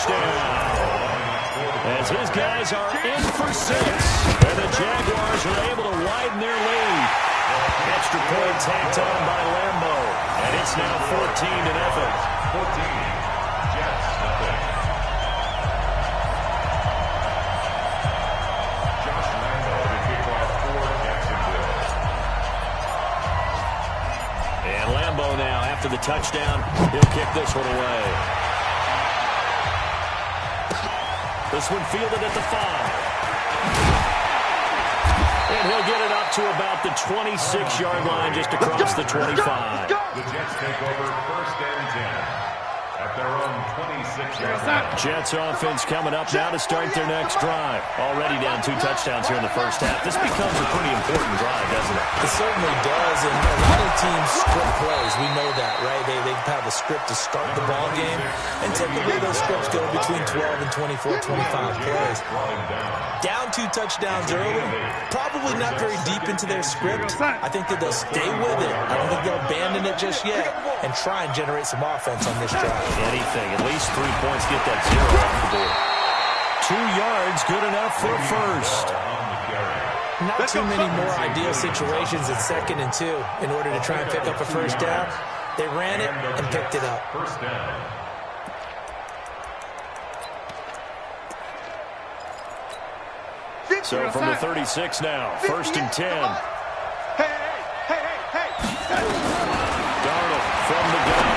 touchdown. As his guys are in for 6. And the Jaguars are able to widen their lead. Extra point tacked on by Lambo. And it's now 14-0. 14. Jets, nothing. Josh Lambo to kick off for Jacksonville. And Lambo now, after the touchdown, he'll kick this one away. This one fielded at the 5. And he'll get it up to about the 26-yard line, just across the 25. The Jets take over 1st and 10 at their own 26-yard line. Jets offense coming up now to start their next drive. Already down 2 touchdowns here in the first half. This becomes a pretty important drive, doesn't it? It certainly does, and a lot of teams script plays. We know that, right? They have a script to start the ball game, and typically those scripts go between 12 and 24, 25 plays. Down 2 touchdowns early, probably not very deep into their script. I think that they'll stay with it. I don't think they'll abandon it just yet and try and generate some offense on this drive. Anything, at least 3 points, get that 0 off the board. 2 yards, good enough for first. Not too many more ideal situations at 2nd and 2 in order to try and pick up a first down. They ran it and picked it up. First down. So from the 36 now, 1st and 10. Darnold from the gun.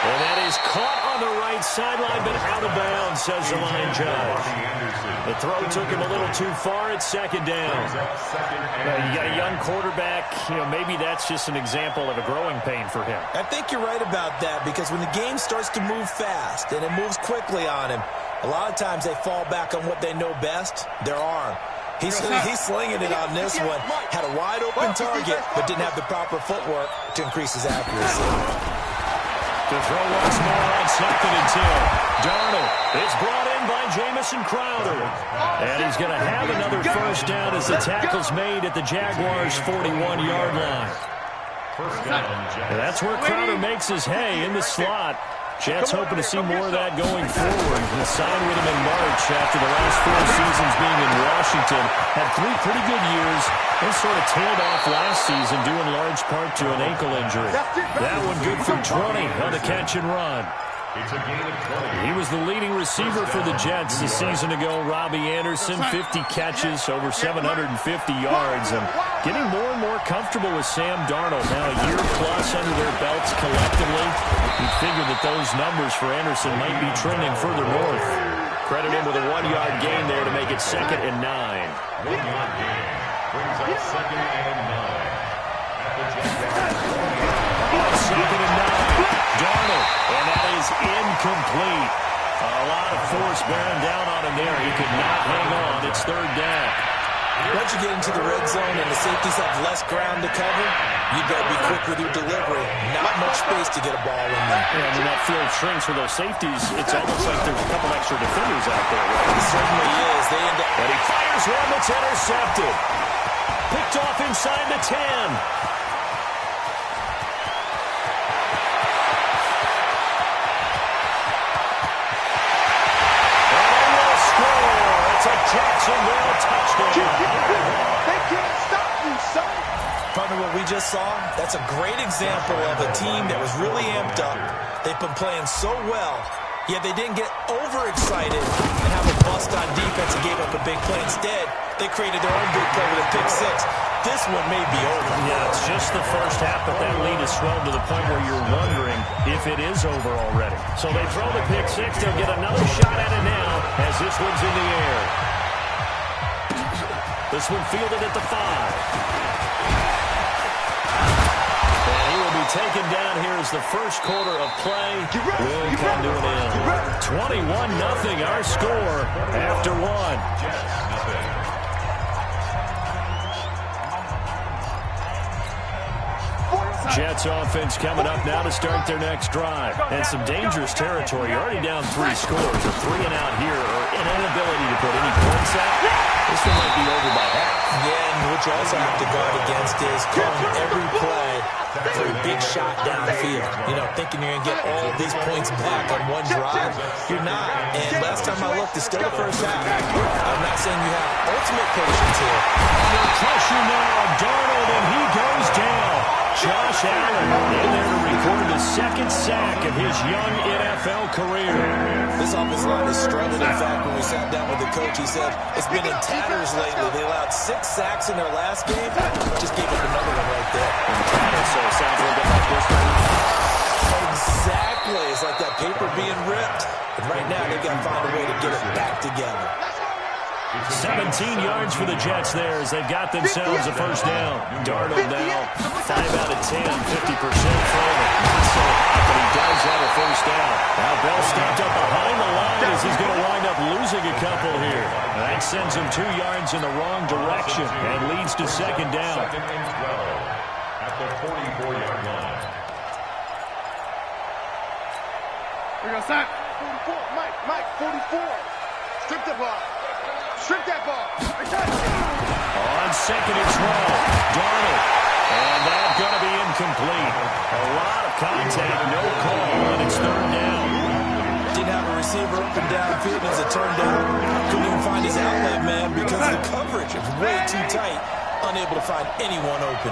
And that is caught on the right sideline, but out of bounds, says the line judge. The throw took him a little too far at 2nd down. You got a young quarterback. Maybe that's just an example of a growing pain for him. I think you're right about that, because when the game starts to move fast and it moves quickly on him, a lot of times they fall back on what they know best, their arm. He's slinging it on this one. Had a wide open target, but didn't have the proper footwork to increase his accuracy. To throw once more on 2nd and 10. Darnold. It's brought in by Jamison Crowder. And he's going to have another first down as the tackle's made at the Jaguars' 41-yard line. And that's where Crowder makes his hay in the slot. Jets hoping to see more of that going forward. He signed with him in March after the last 4 seasons being in Washington. Had 3 pretty good years and sort of tailed off last season due in large part to an ankle injury. That one good for 20 on the catch and run. He was the leading receiver for the Jets a season ago. Robbie Anderson, 50 catches, over 750 yards, and getting more and more comfortable with Sam Darnold. Now a year plus under their belts collectively. You'd figure that those numbers for Anderson might be trending further north. Credit him with a 1-yard gain there to make it 2nd and 9. 1-yard gain brings up 2nd and 9 at the Jaguars. 2nd and 9. Darnold, and that is incomplete. A lot of force bearing down on him there. He could not hang on. It's 3rd down. Once you get into the red zone and the safeties have less ground to cover, you better be quick with your delivery. Not much space to get a ball in there. And when that field shrinks with those safeties, it's almost like there's a couple extra defenders out there. Right? It certainly is. And he fires one that's intercepted. Picked off inside the 10. Jacksonville touchdown. They can't stop you, son. Partner, what we just saw, that's a great example of a team that was really amped up. They've been playing so well, yet they didn't get overexcited and have a bust on defense and gave up a big play. Instead, they created their own big play with a pick 6. This one may be over. Yeah, it's just the first half, but that lead is swelled to the point where you're wondering if it is over already. So they throw the pick 6. They'll get another shot at it now as this one's in the air. This one fielded at the 5. And he will be taken down here as the first quarter of play will come to an end. 21-0 our score after 1. Jets offense coming up now to start their next drive. And some dangerous territory. You're already down 3 scores. A 3 and out here, or an inability to put any points out. This one might be over by half. Yeah, and what you also have to guard against is calling every play for a big shot downfield. You know, thinking you're going to get all these points back on one drive. You're not. And last time I looked, it's still the first half. I'm not saying you have ultimate patience here. Under pressure now, Darnold, and he goes down. Josh Allen in there to record the second sack of his young NFL career. This offensive line has struggled. In fact, when we sat down with the coach, he said it's been in tatters lately. They allowed 6 sacks in their last game. Just gave up another one right there. So it sounds a little bit like this one. Exactly. It's like that paper being ripped. And right now, they've got to find a way to get it back together. 17 yards for the Jets there as they've got themselves a first down. Darnold now 5 out of 10, 50% forward. So but he does have a first down. Now Bell stepped up behind the line as he's going to wind up losing a couple here. That sends him 2 yards in the wrong direction and leads to second down. Second and 12 at the 44-yard line. We're going to sack. 44, Mike, 44. Strip the ball. Strip that ball. On second and 12, Darnold. And that's going to be incomplete. A lot of contact, no call, and it's third down. Didn't have a receiver up and downfield as it turned out. Couldn't even find his outlet man because the coverage is way too tight. Unable to find anyone open.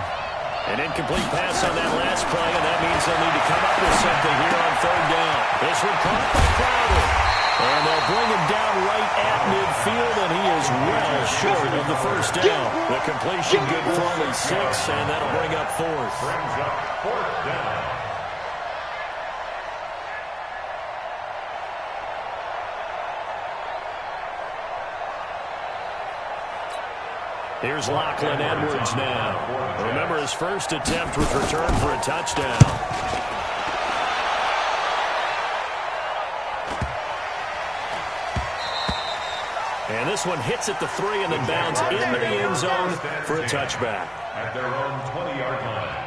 An incomplete pass on that last play, and that means they'll need to come up with something here on third down. This one caught by Crowder. And they'll bring him down right at midfield, and he is well short of the first down. The completion good for only 6, and that'll bring up fourth. Brings up fourth down. Here's Lachlan Edwards now. Remember, his first attempt was returned for a touchdown. And this one hits at the 3 and then bounds into the end zone for a touchback. At their own 20-yard line.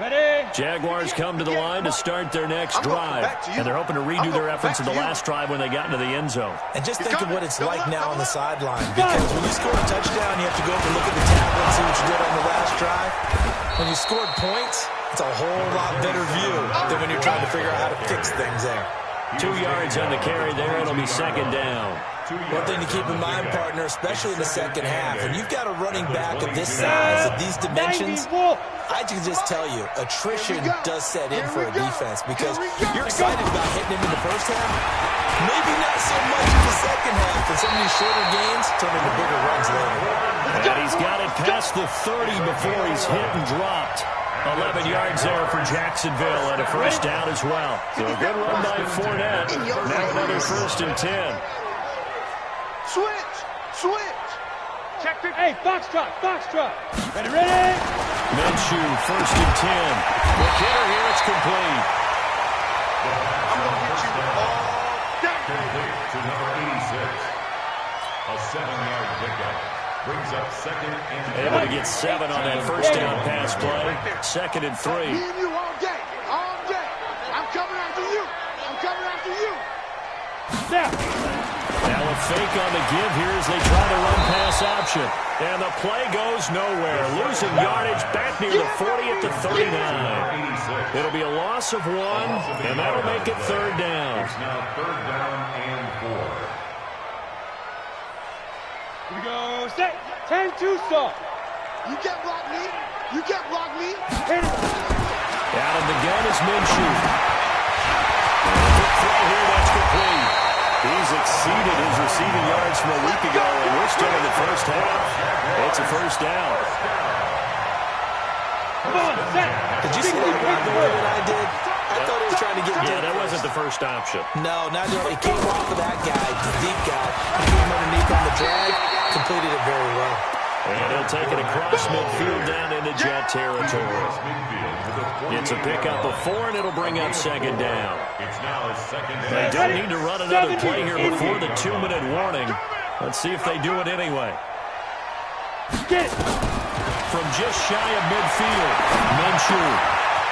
Ready? Jaguars come to the line to start their next drive. And they're hoping to redo their efforts in the last drive when they got into the end zone. And just think of what it's like now on the sideline. Because when you score a touchdown, you have to go up and look at the tablet and see what you did on the last drive. When you scored points, it's a whole lot better view than when you're trying to figure out how to fix things there. 2 yards on the carry there. It'll be second down. One thing to keep in mind, partner, especially in the second half, when you've got a running back of this size, of these dimensions, I can just tell you, attrition does set in for a defense because you're excited about hitting him in the first half. Maybe not so much in the second half, and some of these shorter gains turn into bigger runs later. And he's got it past the 30 before he's hit and dropped. 11 yards there for Jacksonville and a first down as well. So a good run by Fournette. Now another first and 10. Switch. Check the... Hey, foxtrot. Ready? Minshew, first and 10. Quick hitter here, it's complete. I'm going to hit you all day. Complete to number 86. A 7-yard pickup. Brings up second and... Able to get 7 on that first down pass play. Second and 3. Me and you all day. I'm coming after you. Now a fake on the give here as they try to run pass option. And the play goes nowhere. Losing yardage back near the 40 at the 39. It'll be a loss of 1, and that'll make it third down. It's now third down and 4. Here we go. Set. 10-2 stop. You can't block me. Hit it. Out of the gun is Minshew. Quick throw here, that's complete. He's exceeded his receiving yards from a week ago, and we're still in the first half. It's a first down. Come on, set. Did you see that run the way that I did? I thought he was trying to get deep. Yeah, that wasn't the first option. No, not really. It came off of that guy, the deep guy. He came underneath on the drag, completed it very well. And he'll take it across midfield down into Jet territory. It's a pickup of 4, and it'll bring up second down. It's now a second They down. don't need to run another play here before the 2-minute warning. Let's see if they do it anyway. Get it. From just shy of midfield, Minshew.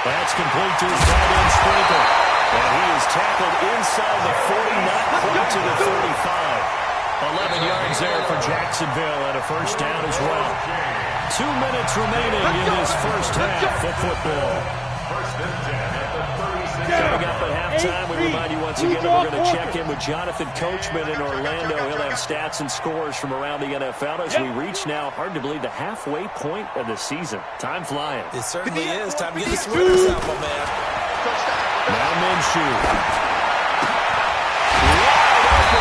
That's complete to his tight end Sprinkle. And he is tackled inside the 40, not quite to the 35. 11 yards there for Jacksonville and a first down as well. 2 minutes remaining in this first half of football. Coming up at halftime, we remind you once again that we're going to check in with Jonathan Coachman in Orlando. He'll have stats and scores from around the NFL as we reach now, hard to believe, the halfway point of the season. Time flying. It certainly is. Time to get the swimmers out, my man. Now Minshew.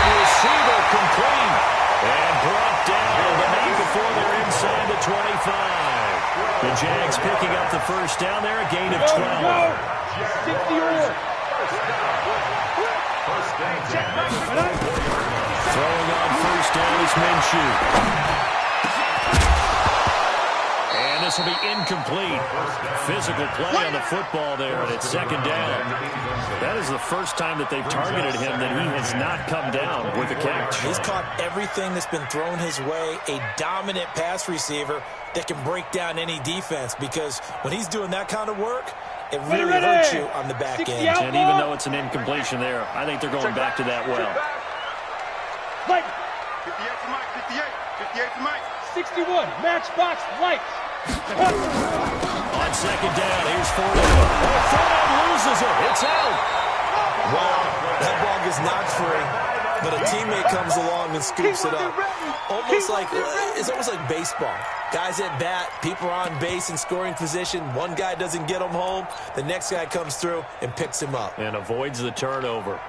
Receiver complete and brought down, but not before they're inside the 25. The Jags picking up the first down there, a gain of 12. Throwing on first down is Minshew. And this will be incomplete. Physical play on the football there, and it's second down. That is the first time that they've targeted him that he has not come down with a catch. He's caught everything that's been thrown his way, a dominant pass receiver that can break down any defense, because when he's doing that kind of work, it really hurts you on the back end. And even though it's an incompletion there, I think they're going back to that well. 58 to Mike, 58 to Mike. 61, matchbox lights. On second down, here's Fournette. Oh, Fournette loses it. It's out. Wow, that ball gets knocked free, but a teammate comes along and scoops it up. It's almost like baseball. Guys at bat, people are on base in scoring position. One guy doesn't get him home. The next guy comes through and picks him up. And avoids the turnover.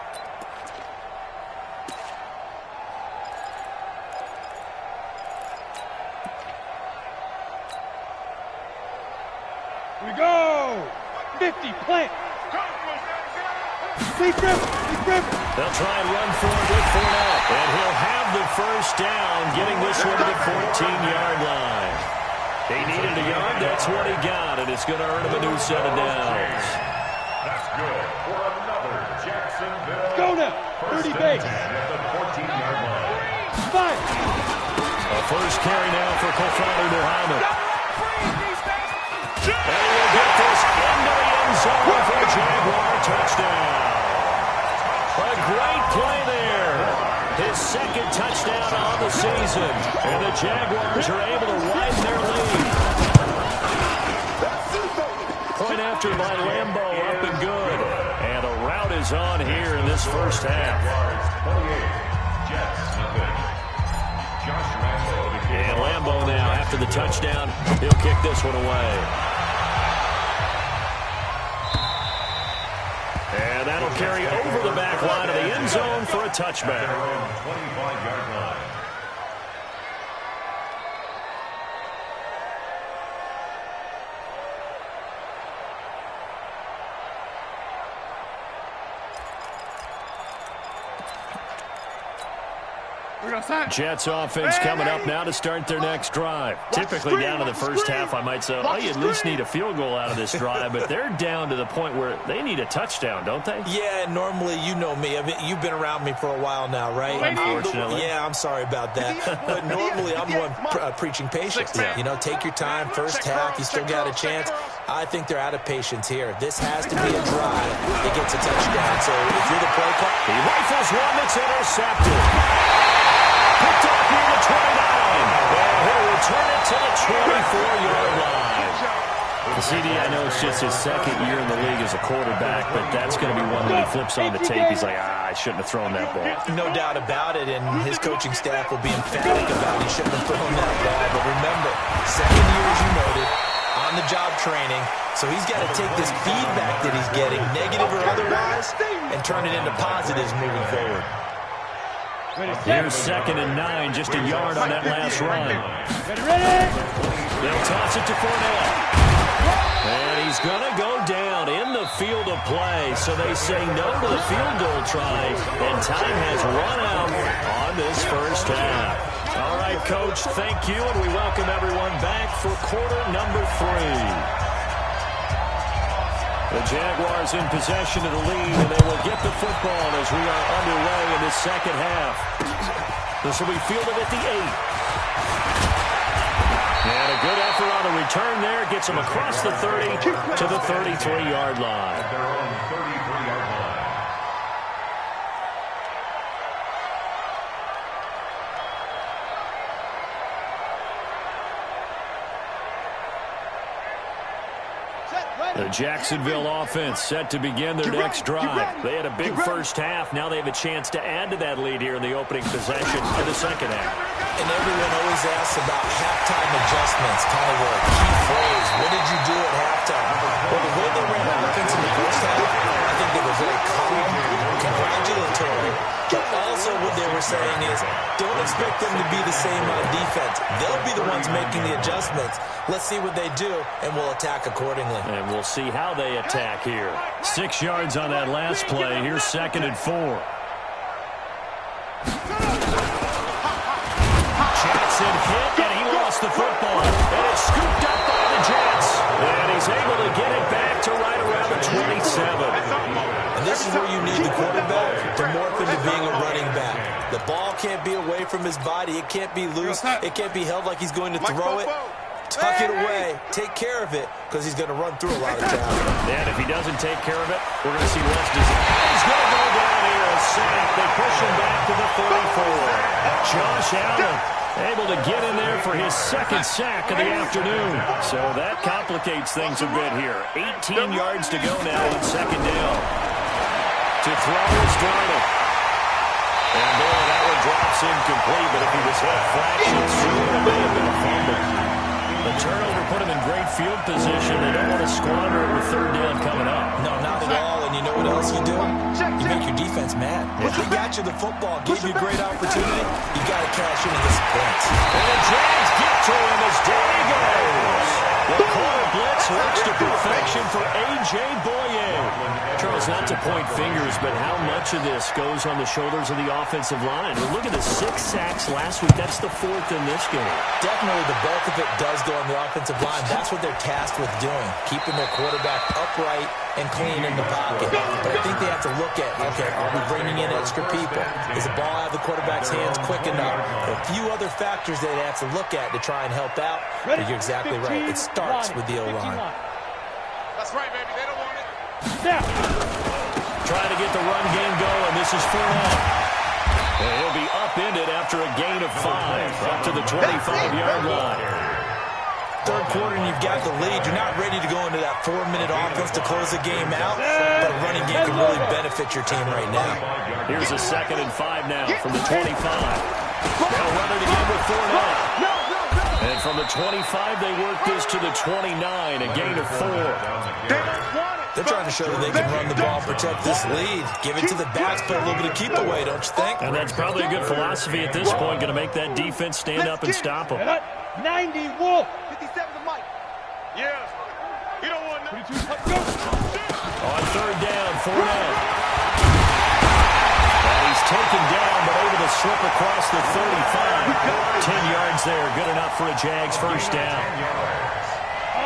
We go! 50, plant! They'll try and run for it with Fournette. And he'll have the first down, getting this one to the 14-yard line. He needed a yard, that's what he got, and it's going to earn him a new set of downs. That's good for another Jacksonville. Go now! 30 base. At the 14-yard line. 5. A first carry now for Kofanu Muhammad. And he'll get this into the end zone for a Jaguar touchdown. A great play there. His second touchdown on the season. And the Jaguars are able to widen their lead. Point after by Lambo, up and good. And a rout is on here in this first half. And Lambo now, after the touchdown, he'll kick this one away. And that'll carry over the back line of the end zone for a touchback. 25-yard line. Jets offense coming up now to start their next drive. Typically down to the first half, I might say, oh, you at least need a field goal out of this drive, but they're down to the point where they need a touchdown, don't they? Yeah, normally, you know me. I mean, you've been around me for a while now, right? Unfortunately. Yeah, I'm sorry about that. But normally, I'm the one preaching patience. Yeah. You know, take your time. First half, you still got a chance. I think they're out of patience here. This has to be a drive that gets a touchdown. So if you're the play call, he rifles one that's intercepted. Picked up near the 29. And he'll return it to the 24-yard line. The CD, I know it's just his second year in the league as a quarterback, but that's going to be one when he flips on the tape. He's like, I shouldn't have thrown that ball. No doubt about it, and his coaching staff will be emphatic about he shouldn't have thrown that ball. But remember, second year, as you noted, on-the-job training, so he's got to take this feedback that he's getting, negative or otherwise, and turn it into positives moving forward. Here's 2nd and 9, just a yard on that last run. They'll toss it to Fournette. And he's going to go down in the field of play. So they say no to the field goal try. And time has run out on this first half. All right, Coach, thank you. And we welcome everyone back for quarter number 3. The Jaguars in possession of the lead, and they will get the football as we are underway in this second half. This will be fielded at the 8. And a good effort on the return there. Gets him across the 30 to the 33-yard line. At their own 33-yard line. The Jacksonville offense set to begin their next drive. They had a big first half. Now they have a chance to add to that lead here in the opening possession of the second half. And everyone always asks about halftime adjustments, kind of a key phrase. What did you do at halftime? Well, the way they ran offense in the first half, I think they were very calm, congratulatory. But also what they were saying is, don't expect them to be the same on defense. They'll be the ones making the adjustments. Let's see what they do, and we'll attack accordingly. And we'll see how they attack here. 6 yards on that last play. Here's 2nd and 4. Jackson hit, and he lost the football. And it's scooped up by the Jets. And he's able to get it back to right around the 27. And this is where you need the quarterback to morph into being a running back. The ball can't be away from his body. It can't be loose. It can't be held like he's going to throw it. Tuck it away. Take care of it, because he's going to run through a lot of talent. And if he doesn't take care of it, we're going to see less disaster. He's going to go down here, a sack. They push him back to the 34. Josh Allen able to get in there for his 2nd sack of the afternoon. So that complicates things a bit here. 18 yards to go now on 2nd down. To throw is Darnold. And boy, that one drops incomplete, but if he was hit fractions through, it may have been a fumble. The turnover put him in great field position. They don't want to squander it with 3rd down coming up. No, not at all. And you know what else you do? You make your defense mad. If they got you the football, gave you a great opportunity, you got to cash into this points. And the Jags get to him as down he goes. The corner blitz works to perfection for A.J. Boye. Charles, not to point fingers, but how much of this goes on the shoulders of the offensive line? Well, look at the 6 sacks last week. That's the 4th in this game. Definitely the bulk of it does go on the offensive line. That's what they're tasked with doing, keeping their quarterback upright and clean in the pocket. But I think they have to look at, okay, are we bringing in extra people? Is the ball out of the quarterback's hands quick enough? There are a few other factors they have to look at to try and help out. But you're exactly right. It starts with the O-line. That's right, baby. They don't want it. Trying to get the run game going. This is Fournette. And he'll be upended after a gain of 5, up to the 25-yard line. 3rd quarter and you've got the lead. You're not ready to go into that 4-minute offense to close the game out, but a running game can really benefit your team right now. Here's a 2nd and 5 now from the 25. They'll run it again with Fournette. And from the 25, they work this to the 29, a gain of 4. They're trying to show that they can run the ball, protect this lead. Give it to the backs, put a little bit of keep away, don't you think? And that's probably a good philosophy at this point, going to make that defense stand up and stop them. 90 Wolf. 57 to Mike. Yeah. You don't want no. On 3rd down, Fournette. And he's taken down, but able to slip across the 35. 10 yards there, good enough for a Jags 1st down.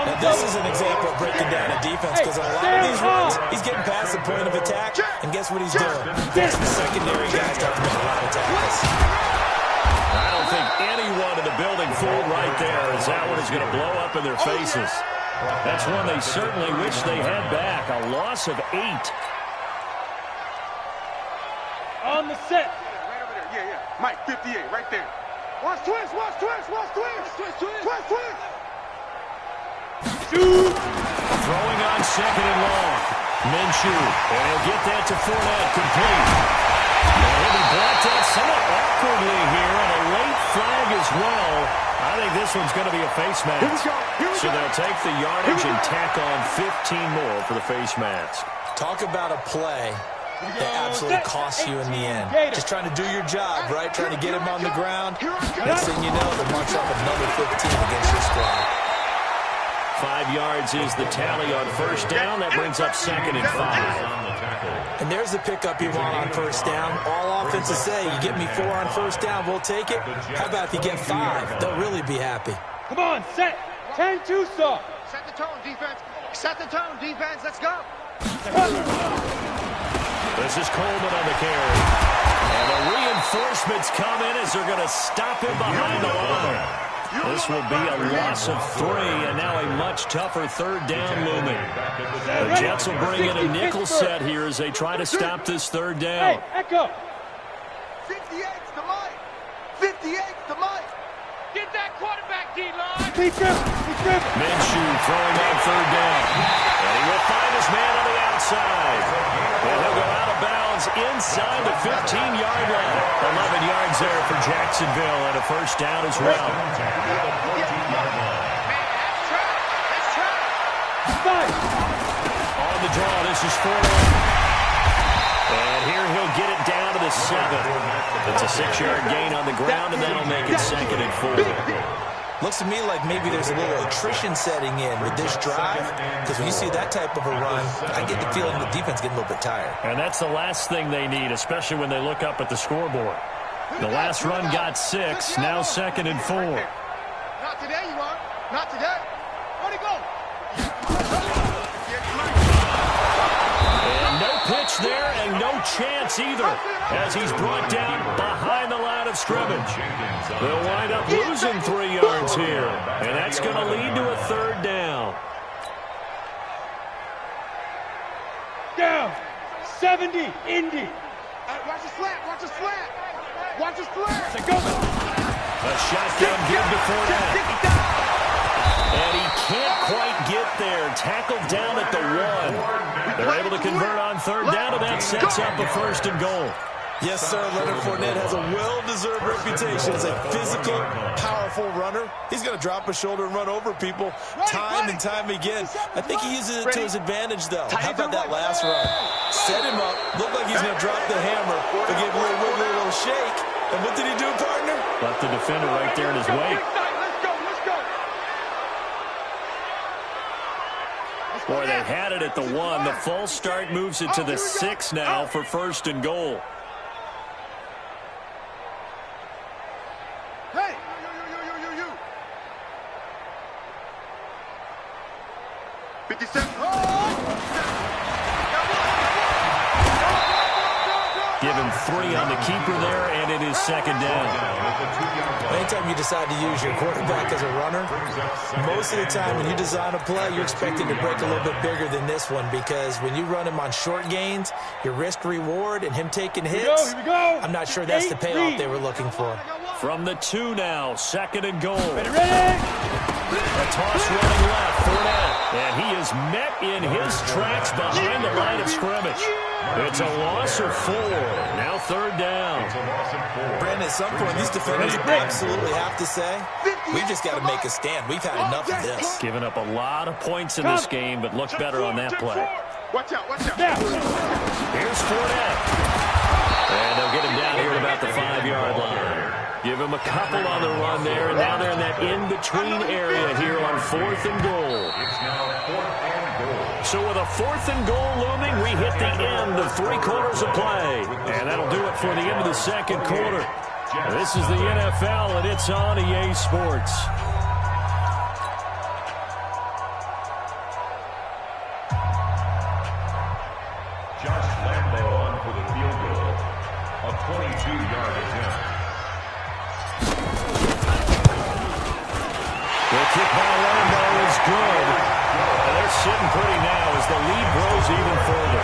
Now, this is an example of breaking down a defense, because on a lot of these runs, he's getting past the point of attack, and guess what he's doing? Forcing the secondary guys to have to make a lot of tackles. I don't think anyone in the building fooled right there, as that one is going to blow up in their faces. That's one they certainly wish they had back. A loss of 8. On the set. Right over there. Yeah. Mike, 58, right there. Watch twist. Throwing on 2nd and long. Minshew. And he'll get that to Fournette, complete. And he'll be blocked out somewhat awkwardly here, and a late flag as well. I think this one's going to be a face mask. So they'll take the yardage and tack on 15 more for the face mask. Talk about a play that absolutely costs you in the end. Just trying to do your job, right? Trying to get him on the ground. Next thing you know, they'll march up another 15 against your squad. 5 yards is the tally on 1st down. That brings up 2nd and 5. And there's the pickup you want on 1st down. All offenses say, you get me 4 on 1st down, we'll take it. How about if you get 5? They'll really be happy. Come on, set. 10-2, sir. Set the tone, defense. Set the tone, defense. Let's go. This is Coleman on the carry. And the reinforcements come in as they're going to stop him behind the line. This will be a loss of 3, and now a much tougher third down looming. The Jets will bring in a nickel set here as they try to stop this third down. Hey, echo. 58's the mic. 58's the mic. Get that quarterback, D-line. Minshew throwing on third down. And he will find his man on the outside. And he'll go out of bounds inside the 15-yard line. 11 yards there for Jacksonville and a first down as well. On the draw, this is 4. And here he'll get it down to the 7. It's a 6-yard gain on the ground, and that'll make it 2nd and 4. Looks to me like maybe there's a little attrition setting in with this drive, because when you see that type of a run, I get the feeling the defense getting a little bit tired. And that's the last thing they need, especially when they look up at the scoreboard. The last run got 6, now 2nd and 4. Not today, you are. Not today. Where'd he go? And no pitch there, and no chance either, as he's brought down behind the line of scrimmage. They'll wind up losing 3 yards here, and that's going to lead to a third down. Down. 70, Indy. Watch the slant. Watch the slant. Watch the slant. Go. A shotgun give to Fournette. And he can't quite get there. Tackled down at the 1. They're able to convert on third down, and that sets up a 1st and goal. Yes, sir. Leonard Fournette has a well-deserved reputation as a physical, powerful runner. He's going to drop his shoulder and run over people time and time again. I think he uses it to his advantage, though. How about that last run? Set him up. Looked like he's going to drop the hammer. But gave a little wiggle, a little shake. And what did he do, partner? Left the defender right there in his wake. Boy, they had it at the 1. The false start moves it to the 6 now for 1st and goal. Hey! You. 57. Give him 3 on the keeper there, and it is 2nd down. Anytime you decide to use your quarterback as a runner, most of the time when you design a play, you're expecting to break a little bit bigger than this one, because when you run him on short gains, your risk-reward and him taking hits, Here we go. I'm not sure that's the payoff they were looking for. From the 2 now, 2nd and goal. Ready? A toss running left, Fournette. And he is met in his tracks behind the line of scrimmage. It's a loss of 4. Now 3rd down. Brandon, at some point, these defenders absolutely have to say, we've just got to make a stand. We've had enough of this. Given up a lot of points in this game, but looked better on that play. Watch out. Here's Fournette. And they'll get him down here at about the 5-yard line. Give him a couple on the run there, and now they're in that in-between area here on 4th and goal. It's now 4th and goal. So with a 4th and goal looming, we hit the end of 3 quarters of play. And that'll do it for the end of the 2nd quarter. This is the NFL, and it's on EA Sports. Josh Lambo on for the field goal. A 22-yard attempt. The kick by Lambo is good. And they're sitting pretty now as the lead grows even further.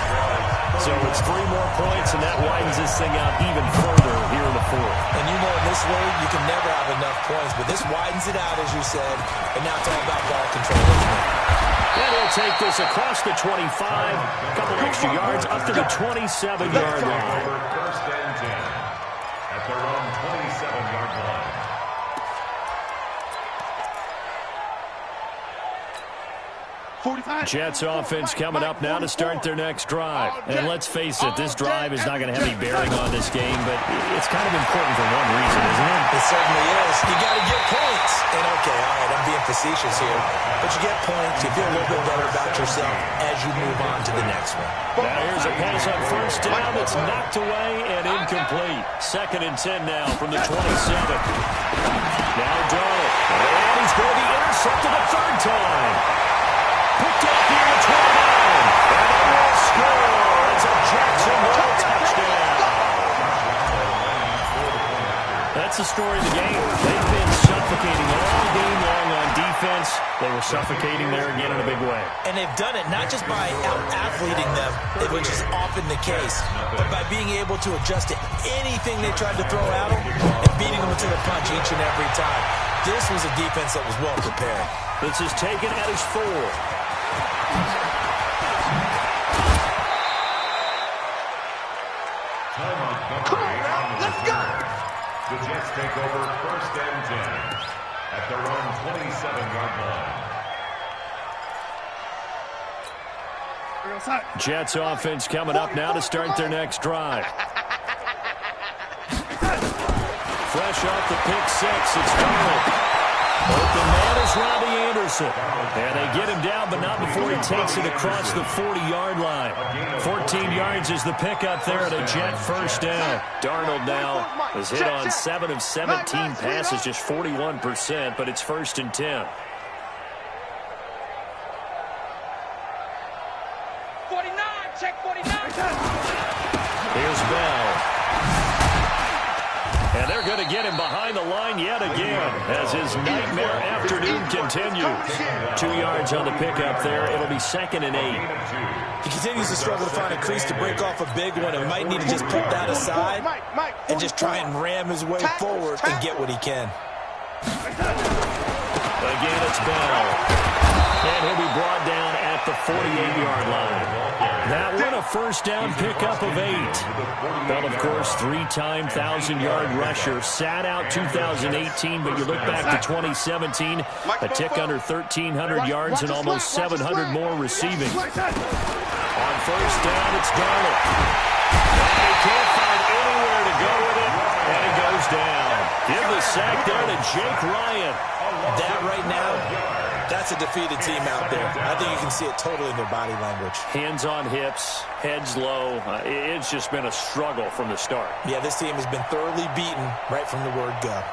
So it's 3 more points, and that widens this thing out even further here in the 4th. And you know in this league, you can never have enough points, but this widens it out, as you said, and now it's all about ball control, isn't it? And he'll take this across the 25, a couple extra yards, up to the 27-yard line. 1st and 10 at their own 27-yard line. Jets offense coming up now to start their next drive. And let's face it, this drive is not going to have any bearing on this game, but it's kind of important for one reason, isn't it? It certainly is. You got to get points. And okay, all right, I'm being facetious here, but you get points, you feel a little bit better about yourself as you move on to the next one. Now here's a pass on 1st down that's knocked away and incomplete. 2nd and 10 now from the 27. Now Darnold, and he's going to be intercepted a 3rd time. Picked up here at 29, and they will score. It's a Jacksonville touchdown. That's the story of the game. They've been suffocating all defense, they were suffocating there again in a big way. And they've done it not just by out-athleting them, which is often the case, but by being able to adjust to anything they tried to throw at them and beating them to the punch each and every time. This was a defense that was well prepared. This is taken at his 4. Come on, now. Let's go. The Jets take over 1st and 10 at their own 27-yard line. Jets offense coming up now to start their next drive. Fresh off the pick 6, it's Darnold. Open man is Robbie Anderson. And they get him down, but not before he takes it across the 40-yard line. 14 yards is the pickup there at a Jet first down. Darnold now is hit on 7 of 17 passes, just 41%, but it's 1st and 10. 49, check 49. Here's Bell. And they're going to get him behind the line yet again as his nightmare afternoon continues. 2 yards on the pickup there. It'll be 2nd and 8. He continues to struggle to find a crease to break off a big one and might need to just put that aside and just try and ram his way forward and get what he can. Again, it's Bell. And he'll be brought down at the 48-yard line. That one a first down pickup of 8. Bell, of course, 3-time 1,000-yard rusher. Sat out 2018, but you look back to 2017, a tick under 1,300 yards and almost 700 more receiving. On first down, it's Darnold. And he can't find anywhere to go with it, and he goes down. Give the sack there to Jake Ryan. That right now, that's a defeated team out there. I think you can see it totally in their body language. Hands on hips, heads low. It's just been a struggle from the start. Yeah, this team has been thoroughly beaten right from the word go.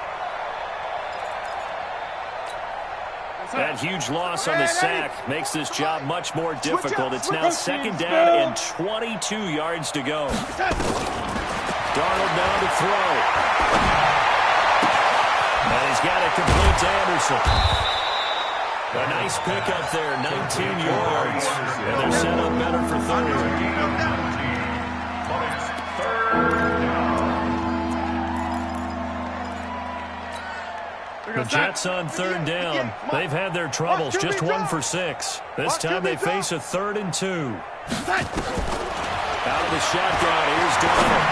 That huge loss on the sack makes this job much more difficult. It's now 2nd down and 22 yards to go. Darnold down to throw. And he's got it complete to Anderson. A nice pickup there, 19 yards. And they're set up better for 3rd. The Jets on 3rd down. They've had their troubles, just 1 for 6. This time they face a 3rd and 2. Out of the shotgun, here's Darnold.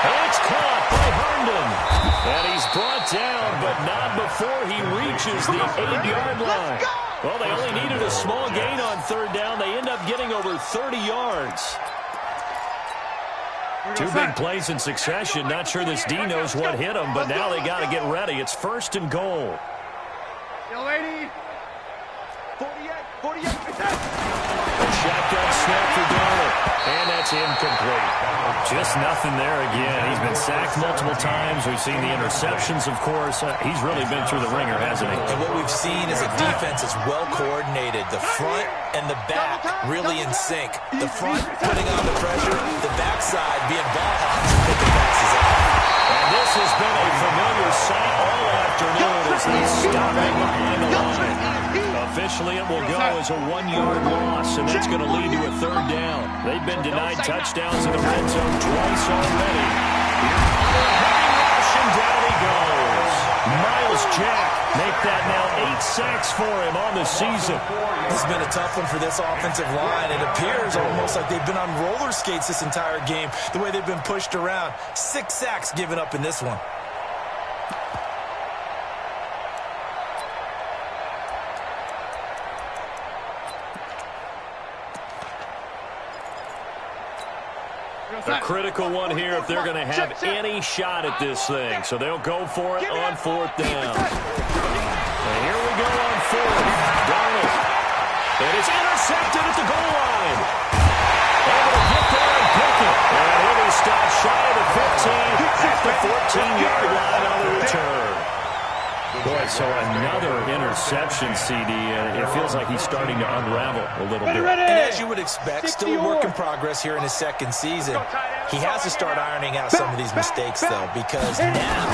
It's caught by Herndon. And he's brought down, but not before he reaches the 8-yard line. Well, they only needed a small gain on 3rd down. They end up getting over 30 yards. 2 big plays in succession. Not sure this D knows what hit him, but now they got to get ready. It's 1st and goal. Yo, lady. 48. Shotgun snap for Darnold. And that's incomplete. Just nothing there again. He's been sacked multiple times. We've seen the interceptions, of course. He's really been through the ringer, hasn't he? And what we've seen is a defense that's well coordinated. The front and the back really in sync. The front putting on the pressure. The backside being ball hogs and picking passes out. And this has been a familiar sight all afternoon as they stop it behind the line. Officially, it will go as a 1-yard loss, and that's going to lead to a 3rd down. They've been denied touchdowns in the red zone twice already. Rush, and down he goes. Miles Jack make that now 8 sacks for him on the season. This has been a tough one for this offensive line. It appears almost like they've been on roller skates this entire game, the way they've been pushed around. 6 sacks given up in this one. A critical one here if they're going to have any shot at this thing. So they'll go for it on 4th down. And here we go on 4th. Darnold. And it's intercepted at the goal line. Able to get there and pick it. And he'll be stopped shy of the 15 at the 14-yard line on the return. Boy, so another interception, CD, and it feels like he's starting to unravel a little bit. And as you would expect, still a work in progress here in his second season. He has to start ironing out some of these mistakes, though, because now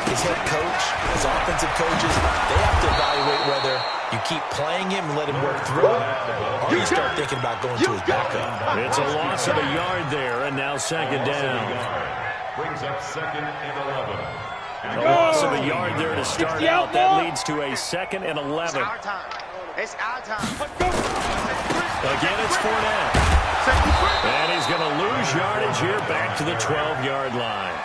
his head coach, his offensive coaches, they have to evaluate whether you keep playing him and let him work through it, or you start thinking about going to his backup. It's a loss of a yard there, and now second down. Brings up second and 11. A loss of a yard there to start out. That leads to a second and 11. It's our time. Again, it's Fournette. And he's going to lose yardage here back to the 12-yard line.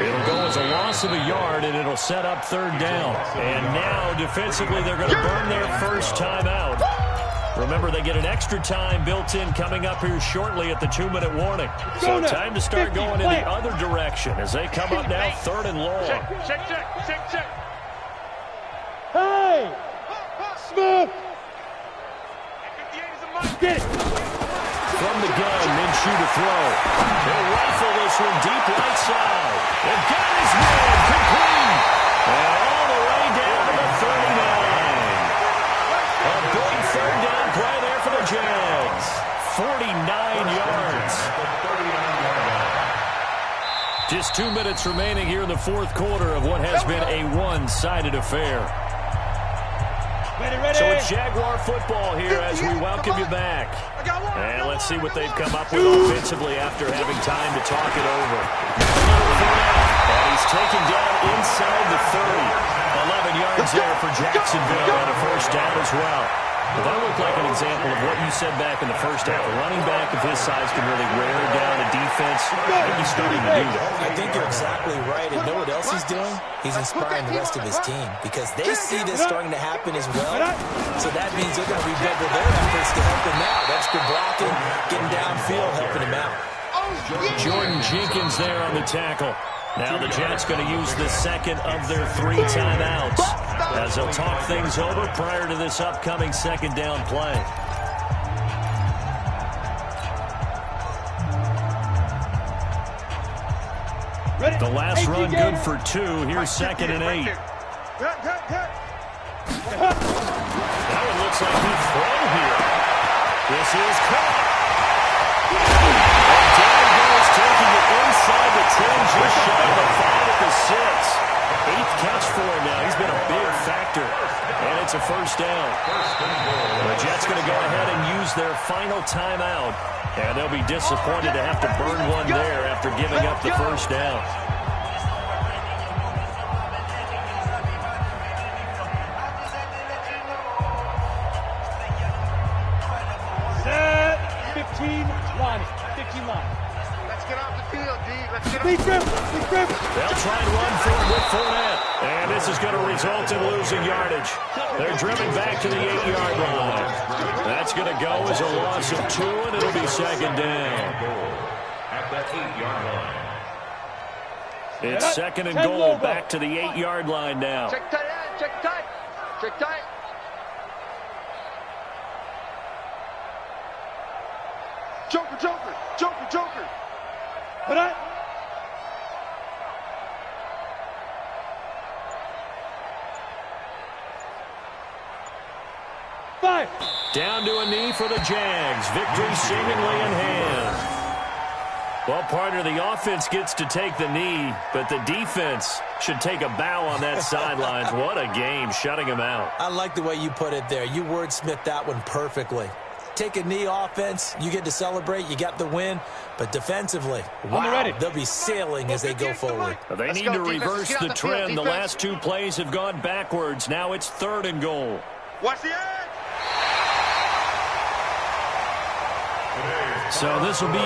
It'll go as a loss of a yard, and it'll set up third down. And now, defensively, they're going to burn their first time out. Remember, they get an extra time built in coming up here shortly at the 2-minute warning. So time to start going in the other direction as they come up now third and long. Check. Hey! Smith! Get it! From the gun, Minshew to throw. He'll rifle this one deep right side. And got his man complete. And all the way down to the 39. A big third down play there for the Jags. 49 yards. Just 2 minutes remaining here in the fourth quarter of what has been a one-sided affair. Ready. So it's Jaguar football here as we welcome you back. And let's see what they've come up with offensively after having time to talk it over. And he's taken down inside the 30. 11 yards there for Jacksonville and a first down as well. Well, that looked like an example of what you said back in the first half. A running back of his size can really wear down a defense. Maybe starting to do that. I think you're exactly right. And know what else he's doing? He's inspiring the rest of his team because they see this starting to happen as well. So that means they're going to redouble their efforts to help him out. Extra blocking, getting downfield, helping him out. Jordan Jenkins there on the tackle. Now the Jets going to use the second of their 3 timeouts as they'll talk things over prior to this upcoming second down play. The last run good for 2. Here's second and 8. That one looks like he's thrown here. This is caught. And down goes, taking it inside the 10, just shy of the 5 at the 6. 8th catch for him now. He's been a big factor. And it's a first down. The Jets going to go ahead and use their final timeout. And they'll be disappointed to have to burn one there after giving up the first down. Set. 15 line. Let's get off the field, D. Let's get off the field. They'll try and run for it with Fournette. And this is going to result in losing yardage. They're driven back to the 8-yard line. That's going to go as a loss of 2, and it'll be second down. At that 8-yard line. It's second and goal, back to the 8-yard line now. Check tight. Joker. Put it. Five. Down to a knee for the Jags. Victory seemingly in hand. Well, partner, the offense gets to take the knee, but the defense should take a bow on that sidelines. What a game, shutting them out. I like the way you put it there. You wordsmithed that one perfectly. Take a knee offense, you get to celebrate, you got the win. But defensively, wow, they'll be sailing as they go forward. They need to reverse the trend. The last 2 plays have gone backwards. Now it's third and goal. Watch the edge. So this will be a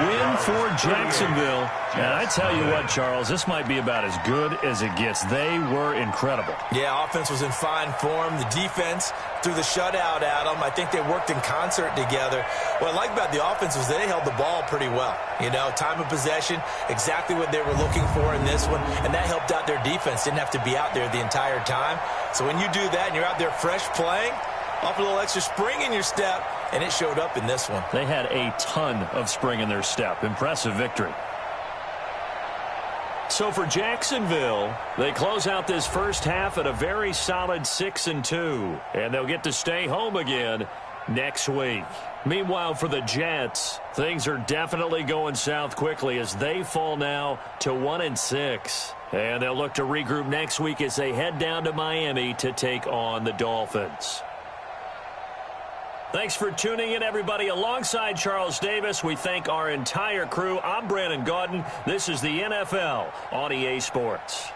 win for Jacksonville. And I tell you what, Charles, this might be about as good as it gets. They were incredible. Yeah, offense was in fine form. The defense threw the shutout at them. I think they worked in concert together. What I like about the offense was they held the ball pretty well. You know, time of possession, exactly what they were looking for in this one. And that helped out their defense. Didn't have to be out there the entire time. So when you do that and you're out there fresh playing, off a little extra spring in your step, and it showed up in this one. They had a ton of spring in their step. Impressive victory. So for Jacksonville, they close out this first half at a very solid 6-2, and they'll get to stay home again next week. Meanwhile, for the Jets, things are definitely going south quickly as they fall now to 1-6. And they'll look to regroup next week as they head down to Miami to take on the Dolphins. Thanks for tuning in, everybody. Alongside Charles Davis, we thank our entire crew. I'm Brandon Gaudin. This is the NFL on EA Sports.